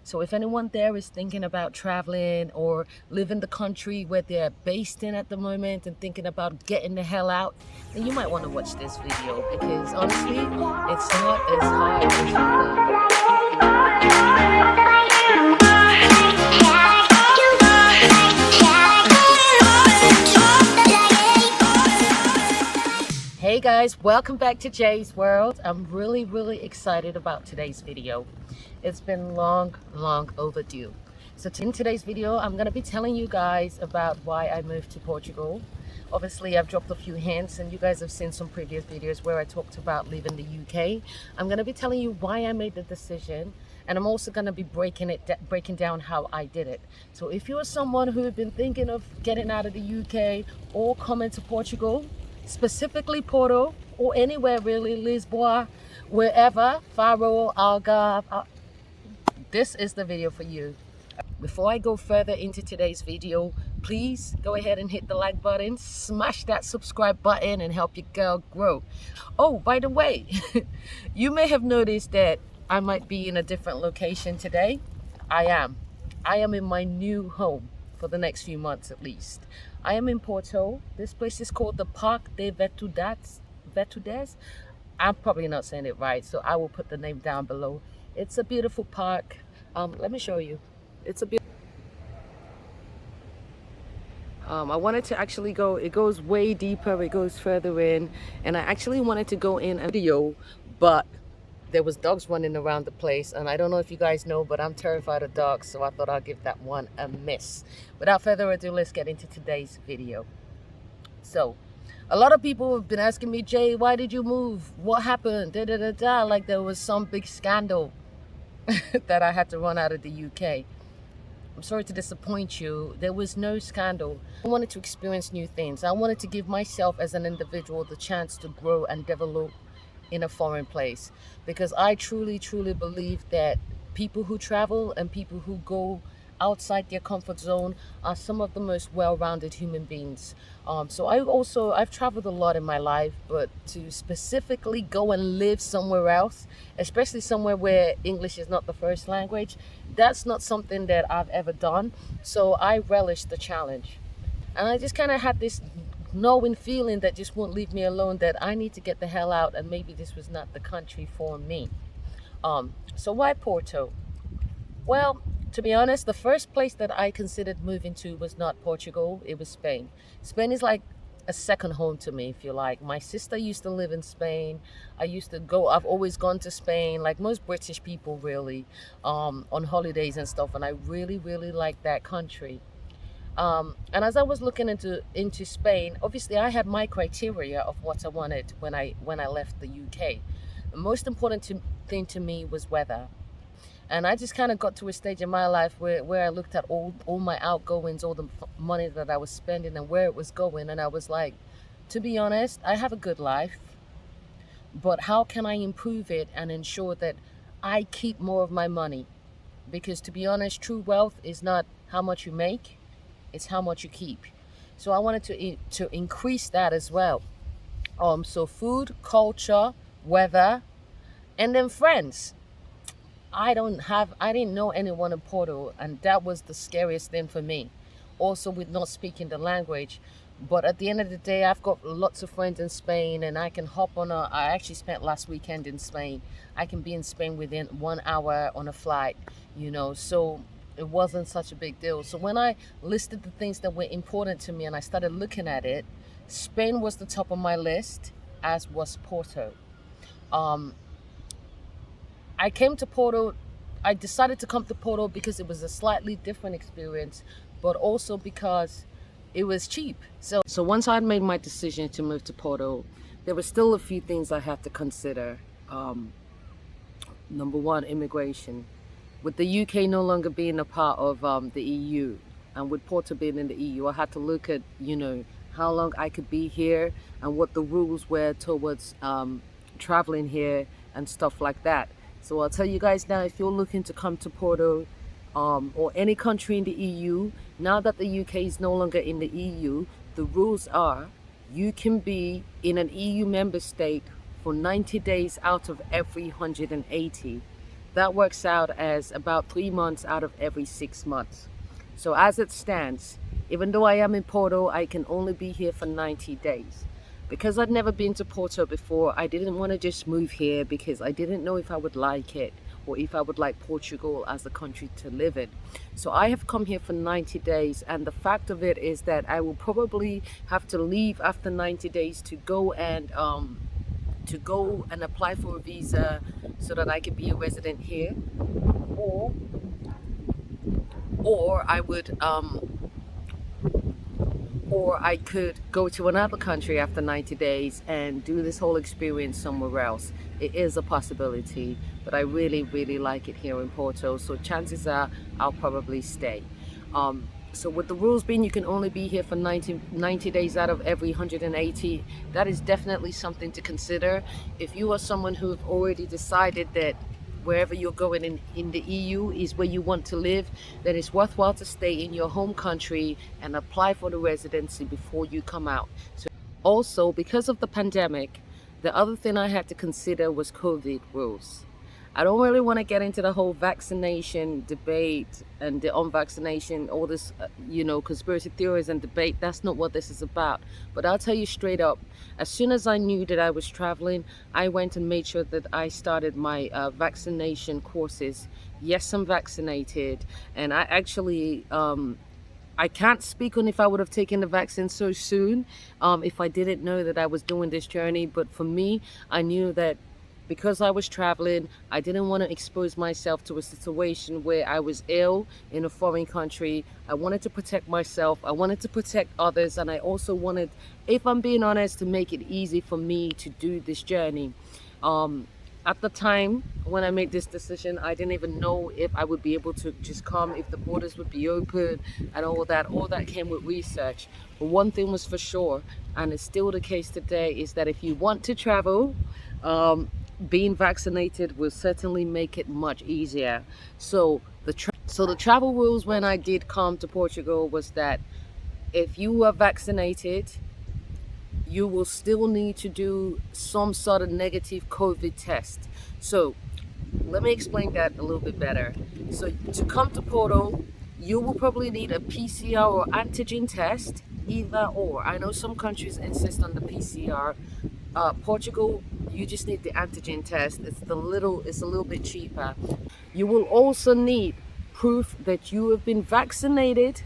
So if anyone there is thinking about traveling or live in the country where they're based in at the moment and thinking about getting the hell out, then you might want to watch this video, because honestly, it's not as hard as you think. Hey guys, welcome back to Jay's World. I'm really excited about today's video. It's been long overdue. So in today's video, I'm going to be telling you guys about why I moved to Portugal. Obviously, I've dropped a few hints and you guys have seen some previous videos where I talked about leaving the UK. I'm going to be telling you why I made the decision, and I'm also going to be breaking down how I did it. So if you're someone who have been thinking of getting out of the UK or coming to Portugal, specifically Porto or anywhere really, Lisboa, wherever, Faro, Algarve, this is the video for you. Before I go further into today's video, please go ahead and hit the like button, smash that subscribe button, and help your girl grow. Oh, by the way, you may have noticed that I might be in a different location today. I am in my new home for the next few months at least. I am in Porto. This place is called the Parque de Vetudes. I'm probably not saying it right, so I will put the name down below. It's a beautiful park. Let me show you. It's a beautiful. I wanted to actually go. It goes way deeper. It goes further in, and I actually wanted to go in a video, but there was dogs running around the place, and I don't know if you guys know, but I'm terrified of dogs, so I thought I'll give that one a miss. Without further ado, let's get into today's video. So a lot of people have been asking me, Jay, why did you move? What happened? Like there was some big scandal that I had to run out of the UK. I'm sorry to disappoint you. There was no scandal. I wanted to experience new things. I wanted to give myself as an individual the chance to grow and develop in a foreign place, because I truly believe that people who travel and people who go outside their comfort zone are some of the most well-rounded human beings. So I've traveled a lot in my life, but to specifically go and live somewhere else, especially somewhere where English is not the first language, that's not something that I've ever done. So I relish the challenge, and I just kind of had this knowing feeling that just won't leave me alone, that I need to get the hell out, and maybe this was not the country for me. So why Porto? Well, to be honest, the first place that I considered moving to was not Portugal, it was Spain. Spain is like a second home to me, if you like. My sister used to live in Spain. I've always gone to Spain, like most British people really, on holidays and stuff, and I really like that country. And as I was looking into Spain, obviously I had my criteria of what I wanted when I left the UK. The most important thing to me was weather. And I just kind of got to a stage in my life where I looked at all my outgoings, all the money that I was spending and where it was going. And I was like, to be honest, I have a good life, but how can I improve it and ensure that I keep more of my money? Because to be honest, true wealth is not how much you make, it's how much you keep. So I wanted to increase that as well. So food, culture, weather, and then friends. I didn't know anyone in Porto, and that was the scariest thing for me. Also with not speaking the language. But at the end of the day, I've got lots of friends in Spain, and I can hop on I actually spent last weekend in Spain. I can be in Spain within 1 hour on a flight, so it wasn't such a big deal. So when I listed the things that were important to me and I started looking at it, Spain was the top of my list, as was Porto. I decided to come to Porto because it was a slightly different experience, but also because it was cheap. So once I'd made my decision to move to Porto, there were still a few things I had to consider. Number one, immigration. With the UK no longer being a part of the EU, and with Porto being in the EU, I had to look at, how long I could be here and what the rules were towards traveling here and stuff like that. So I'll tell you guys now, if you're looking to come to Porto or any country in the EU, now that the UK is no longer in the EU, the rules are you can be in an EU member state for 90 days out of every 180. that works out as about 3 months out of every 6 months. So as it stands, even though I am in Porto, I can only be here for 90 days. Because I'd never been to Porto before, I didn't want to just move here because I didn't know if I would like it or if I would like Portugal as a country to live in. So I have come here for 90 days, and the fact of it is that I will probably have to leave after 90 days to go and apply for a visa so that I can be a resident here, or or I would or I could go to another country after 90 days and do this whole experience somewhere else. It is a possibility, but I really, really like it here in Porto, so chances are I'll probably stay. So with the rules being you can only be here for 90 days out of every 180, that is definitely something to consider. If you are someone who have already decided that wherever you're going in the EU is where you want to live, then it's worthwhile to stay in your home country and apply for the residency before you come out. So also, because of the pandemic, the other thing I had to consider was COVID rules. I don't really want to get into the whole vaccination debate and the unvaccination, all this, conspiracy theories and debate. That's not what this is about. But I'll tell you straight up, as soon as I knew that I was traveling, I went and made sure that I started my vaccination courses. Yes, I'm vaccinated. And I actually, I can't speak on if I would have taken the vaccine so soon, if I didn't know that I was doing this journey. But for me, I knew that because I was traveling, I didn't want to expose myself to a situation where I was ill in a foreign country. I wanted to protect myself, I wanted to protect others, and I also wanted, if I'm being honest, to make it easy for me to do this journey. At the time when I made this decision, I didn't even know if I would be able to just come, if the borders would be open and all that. All that came with research. But one thing was for sure, and it's still the case today, is that if you want to travel, being vaccinated will certainly make it much easier. So the travel rules when I did come to Portugal was that if you are vaccinated, you will still need to do some sort of negative COVID test. So let me explain that a little bit better. So to come to Porto, you will probably need a PCR or antigen test, either or. I know some countries insist on the PCR. Portugal, you just need the antigen test. It's a little bit cheaper. You will also need proof that you have been vaccinated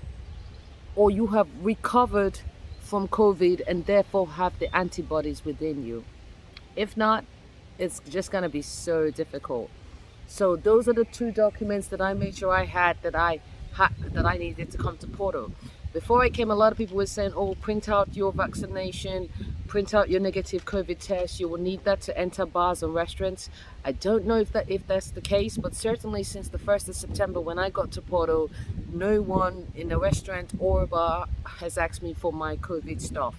or you have recovered from COVID and therefore have the antibodies within you. If not, it's just gonna be so difficult. So those are the two documents that I made sure I had that I needed to come to Porto. Before I came, a lot of people were saying, oh, print out your vaccination, print out your negative COVID test. You will need that to enter bars and restaurants. I don't know if that's the case, but certainly since the 1st of September when I got to Porto, no one in a restaurant or a bar has asked me for my COVID stuff.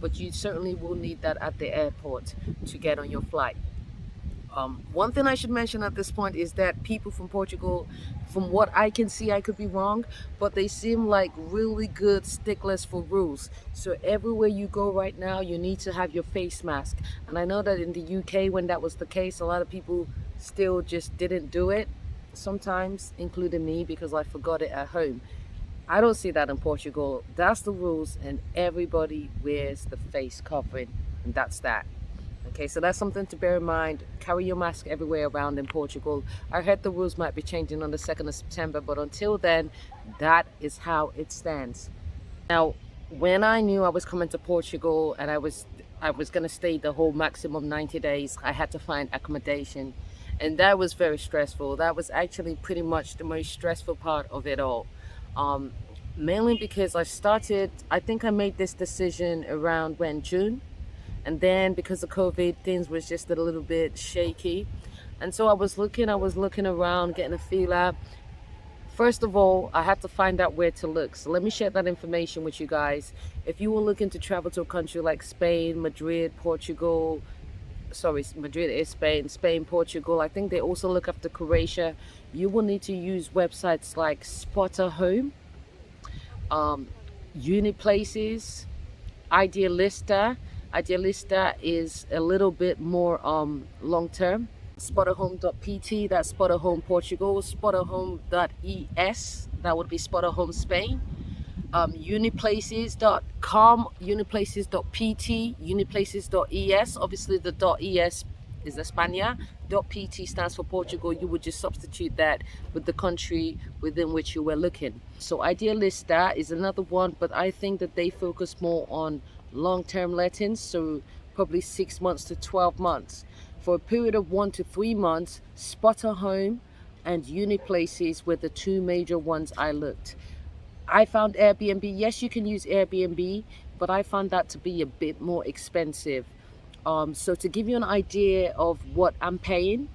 But you certainly will need that at the airport to get on your flight. One thing I should mention at this point is that people from Portugal, from what I can see, I could be wrong, but they seem like really good sticklers for rules. So everywhere you go right now, you need to have your face mask. And I know that in the UK, when that was the case, a lot of people still just didn't do it, sometimes, including me, because I forgot it at home. I don't see that in Portugal. That's the rules, and everybody wears the face covering, and that's that. Okay, so that's something to bear in mind. Carry your mask everywhere around in Portugal. I heard the rules might be changing on the 2nd of September, but until then, that is how it stands. Now, when I knew I was coming to Portugal and I was going to stay the whole maximum 90 days, I had to find accommodation. And that was very stressful. That was actually pretty much the most stressful part of it all. Mainly because I think I made this decision around June. And then because of COVID, things was just a little bit shaky. And so I was looking around, getting a feel out. First of all, I had to find out where to look. So let me share that information with you guys. If you were looking to travel to a country like Spain, Madrid, Portugal, sorry, Madrid is Spain, Portugal. I think they also look after Croatia. You will need to use websites like Spotter Home, Uniplaces, Idealista. Idealista is a little bit more long term. spotterhome.pt, that's Spotterhome Portugal. Spotterhome.es, that would be Spotterhome Spain. Uniplaces.com, uniplaces.pt, uniplaces.es. Obviously the .es is España. .pt stands for Portugal. You would just substitute that with the country within which you were looking. So Idealista is another one, but I think that they focus more on long-term lettings, so probably 6 months to 12 months. For a period of 1 to 3 months, Spotterhome and Uniplaces were the two major ones I looked. I found Airbnb. Yes, you can use Airbnb, but I found that to be a bit more expensive. So to give you an idea of what I'm paying,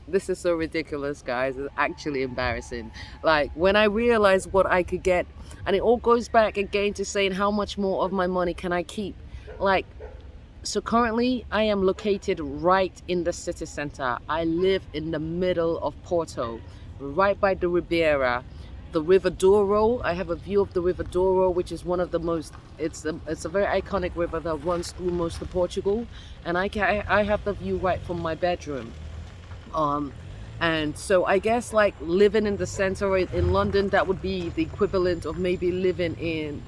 this is so ridiculous, guys. It's actually embarrassing. Like when I realized what I could get, and it all goes back again to saying how much more of my money can I keep. Like, so currently I am located right in the city center. I live in the middle of Porto, right by the Ribeira. The River Douro, I have a view of the River Douro, which is one of the most, it's a very iconic river that runs through most of Portugal, and I have the view right from my bedroom. And so I guess like living in the center in London, that would be the equivalent of maybe living in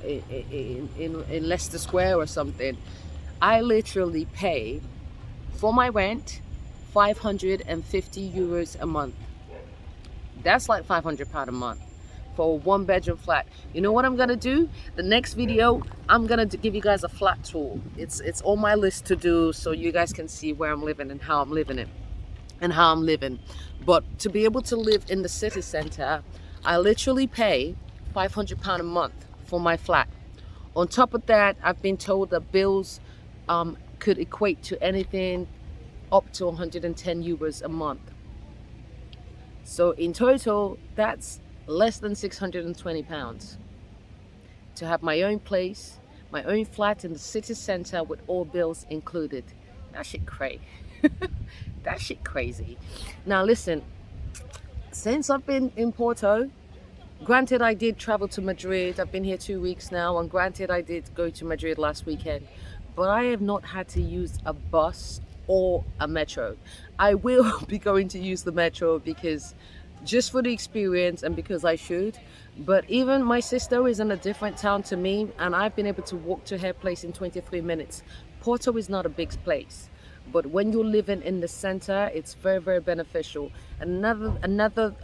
Leicester Square or something. I literally pay for my rent 550 euros a month. That's like £500 a month for a 1-bedroom flat. You know what I'm gonna do? The next video, I'm gonna give you guys a flat tour. It's on my list to do, so you guys can see where I'm living and how I'm living it and how I'm living. But to be able to live in the city center, I literally pay £500 a month for my flat. On top of that, I've been told that bills could equate to anything up to 110 euros a month. So in total, that's less than £620 to have my own place, my own flat in the city center with all bills included. That shit crazy. That shit crazy. Now listen, since I've been in Porto, granted I did travel to Madrid, I've been here 2 weeks now, and granted I did go to Madrid last weekend, but I have not had to use a bus or a metro. I will be going to use the metro because just for the experience and because I should. But even my sister is in a different town to me, and I've been able to walk to her place in 23 minutes. Porto is not a big place, but when you're living in the center, it's very, very beneficial. Another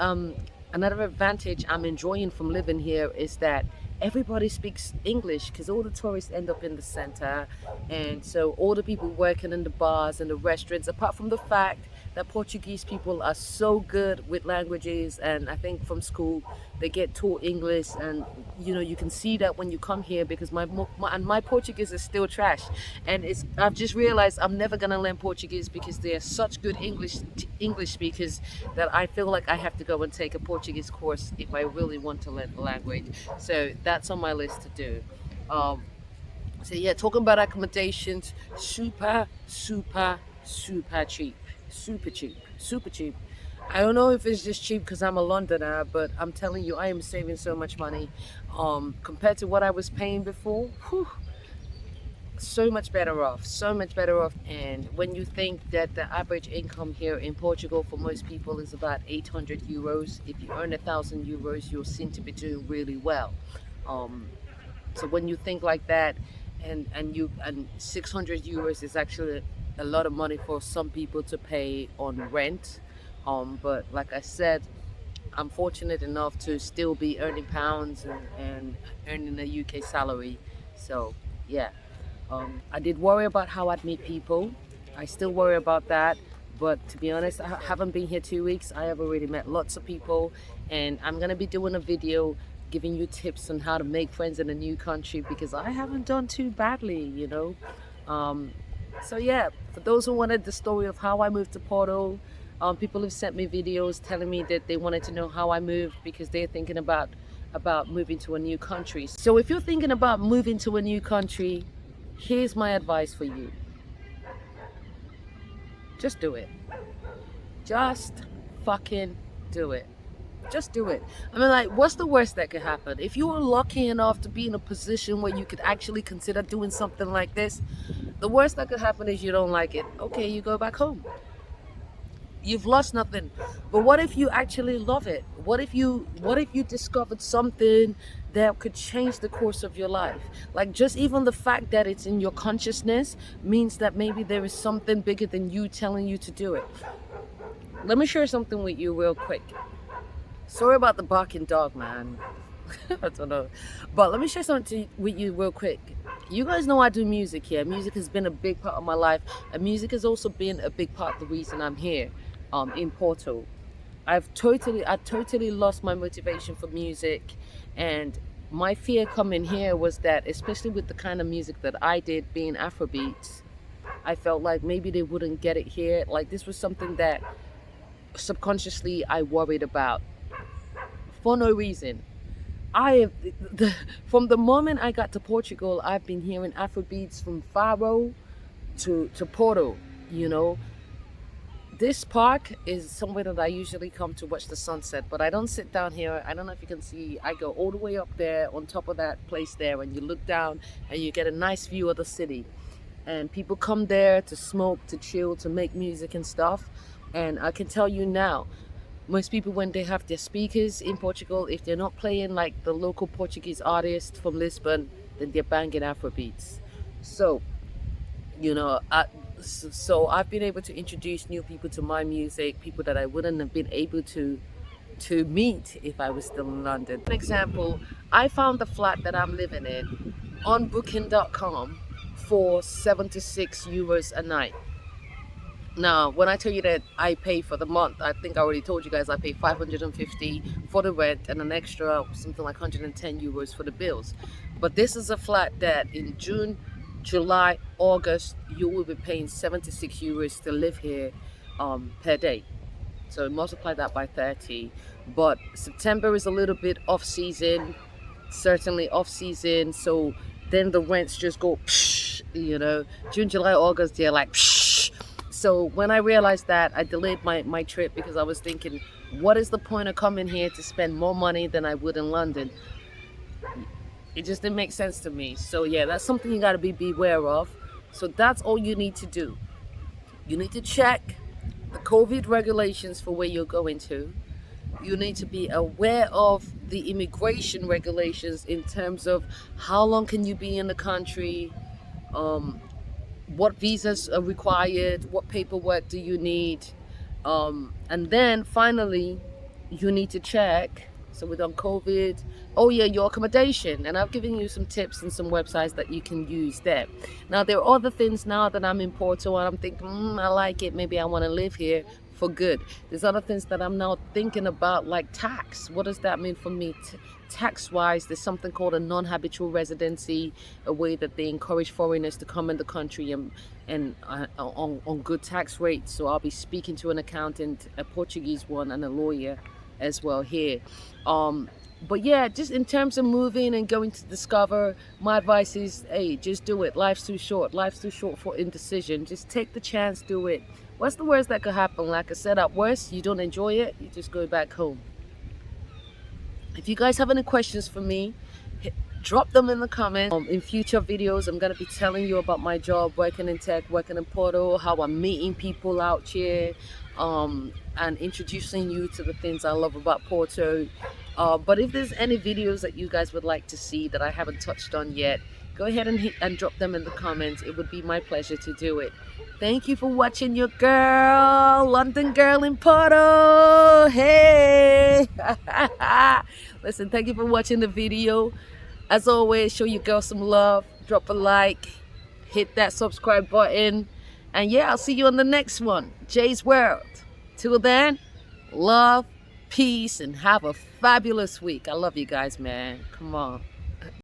advantage I'm enjoying from living here is that everybody speaks English, because all the tourists end up in the center, and so all the people working in the bars and the restaurants, apart from the fact that Portuguese people are so good with languages, and I think from school they get taught English, and you know, you can see that when you come here, because my Portuguese is still trash, and I've just realized I'm never gonna learn Portuguese because they are such good English speakers that I feel like I have to go and take a Portuguese course if I really want to learn the language. So that's on my list to do. So yeah, talking about accommodations, super cheap. Super cheap. I don't know if it's just cheap because I'm a Londoner, but I'm telling you, I am saving so much money compared to what I was paying before. Whew, so much better off. And when you think that the average income here in Portugal for most people is about 800 euros, if you earn 1,000 euros, you'll seem to be doing really well. So when you think like that, and 600 euros is actually a lot of money for some people to pay on rent, but like I said, I'm fortunate enough to still be earning pounds and earning a UK salary. So yeah, I did worry about how I'd meet people. I still worry about that, but to be honest, I haven't been here 2 weeks. I have already met lots of people, and I'm gonna be doing a video giving you tips on how to make friends in a new country, because I haven't done too badly, you know. So yeah, for those who wanted the story of how I moved to Porto, people have sent me videos telling me that they wanted to know how I moved because they're thinking about moving to a new country. So if you're thinking about moving to a new country, here's my advice for you. Just do it. Just fucking do it. Just do it. I mean, like, what's the worst that could happen? If you were lucky enough to be in a position where you could actually consider doing something like this, the worst that could happen is you don't like it. Okay, you go back home. You've lost nothing. But what if you actually love it? What if you discovered something that could change the course of your life? Like, just even the fact that it's in your consciousness means that maybe there is something bigger than you telling you to do it. Let me share something with you real quick. Sorry about the barking dog, man. I don't know. But let me share something with you real quick. You guys know I do music here. Music has been a big part of my life, and music has also been a big part of the reason I'm here in Porto. I totally lost my motivation for music, and my fear coming here was that, especially with the kind of music that I did, being Afrobeats, I felt like maybe they wouldn't get it here. Like, this was something that subconsciously I worried about for no reason. I have from the moment I got to Portugal, I've been hearing Afrobeats from Faro to Porto. You know, this park is somewhere that I usually come to watch the sunset, but I don't sit down here. I don't know if you can see. I go all the way up there on top of that place there, and you look down and you get a nice view of the city. And people come there to smoke, to chill, to make music and stuff. And I can tell you now, most people, when they have their speakers in Portugal, if they're not playing like the local Portuguese artist from Lisbon, then they're banging Afrobeats. So, you know, so I've been able to introduce new people to my music, people that I wouldn't have been able to meet if I was still in London. For example, I found the flat that I'm living in on booking.com for 76 euros a night. Now, when I tell you that I pay for the month, I think I already told you guys I pay 550 for the rent and an extra something like 110 euros for the bills. But this is a flat that in June, July, August, you will be paying 76 euros to live here per day. So multiply that by 30. But September is a little bit off season, certainly off season. So then the rents just go, psh, you know, June, July, August, they're like, psh. So when I realized that, I delayed my trip because I was thinking, what is the point of coming here to spend more money than I would in London? It just didn't make sense to me. So yeah, that's something you got to be beware of. So that's all you need to do. You need to check the COVID regulations for where you're going to. You need to be aware of the immigration regulations in terms of how long can you be in the country, what visas are required, what paperwork do you need, and then finally you need to check, so we're on COVID, oh yeah, your accommodation. And I've given you some tips and some websites that you can use there. Now there are other things now that I'm in Porto and I'm thinking, I like it, maybe I want to live here for good. There's other things that I'm now thinking about, like tax. What does that mean for me tax wise? There's something called a non-habitual residency, a way that they encourage foreigners to come in the country and on good tax rates. So I'll be speaking to an accountant, a Portuguese one, and a lawyer as well here. But yeah, just in terms of moving and going to discover, my advice is, hey, just do it. Life's too short. Life's too short for indecision. Just take the chance, do it. What's the worst that could happen? Like I said, at worst, you don't enjoy it, you just go back home. If you guys have any questions for me, drop them in the comments. In future videos, I'm going to be telling you about my job, working in tech, working in Porto, how I'm meeting people out here, and introducing you to the things I love about Porto. But if there's any videos that you guys would like to see that I haven't touched on yet, go ahead and drop them in the comments. It would be my pleasure to do it. Thank you for watching your girl, London girl in Porto. Hey! Listen, thank you for watching the video. As always, show your girl some love. Drop a like. Hit that subscribe button. And yeah, I'll see you on the next one. Jay's World. Till then, love, peace, and have a fabulous week. I love you guys, man. Come on.